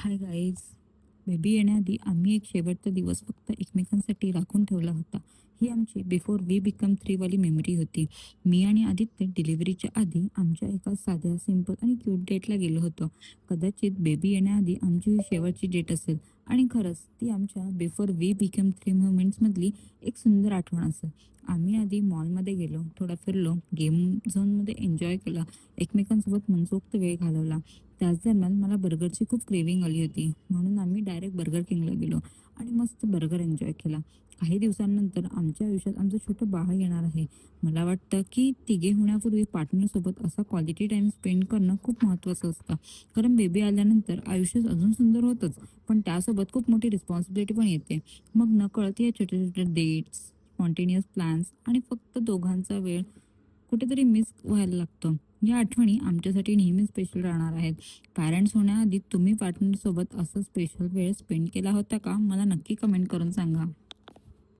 Hi guys. Baby येण्याआधी आम्ही एक शेवटचा दिवस फक्त एकमेकांसाठी राखून ठेवला होता. ही आमची बिफोर वी बिकम थ्री वाली मेमरी होती. मी आणि आदित्य डिलिव्हरीच्या आधी आमच्या एका साध्या, सिंपल आणि क्यूट डेटला गेलो होतो. कदाचित बेबी येण्याआधी आमची ही शेवटची डेट असेल आणि खरंच ती आमच्या बिफोर वी बिकम थ्री मोमेंट्समधली एक सुंदर आठवण असेल. आम्ही आधी मॉलमध्ये गेलो, थोडा फिरलो, गेम झोनमध्ये एन्जॉय केला, एकमेकांसोबत मनसोक्त वेळ घालवला. त्याच दरम्यान मला बर्गरची खूप क्रेविंग आली होती, म्हणून आम्ही डायरेक्ट बर्गर किंगला गेलो आणि मस्त बर्गर एन्जॉय केला. काही दिवसांनंतर आमच्या आयुष्यात आमचं छोटं बाळ येणार आहे. मला वाटतं की तिघे होण्यापूर्वी पार्टनरसोबत असा क्वालिटी टाइम स्पेंड करणं खूप महत्त्वाचं असतं. कारण बेबी आल्यानंतर आयुष्य अजून सुंदर होतंच, पण त्यासोबत खूप मोठी रिस्पॉन्सिबिलिटी पण येते. मग नकळत या छोट्या छोट्या डेट्स, स्पॉन्टेनियस प्लॅन्स आणि फक्त दोघांचा वेळ कुठेतरी मिस व्हायला लागतं. या आठवणी आमच्यासाठी नेहमी स्पेशल राहणार आहेत. पॅरेंट्स होण्याआधी तुम्ही पार्टनरसोबत असं स्पेशल वेळ स्पेंड केला होता का? मला नक्की कमेंट करून सांगा.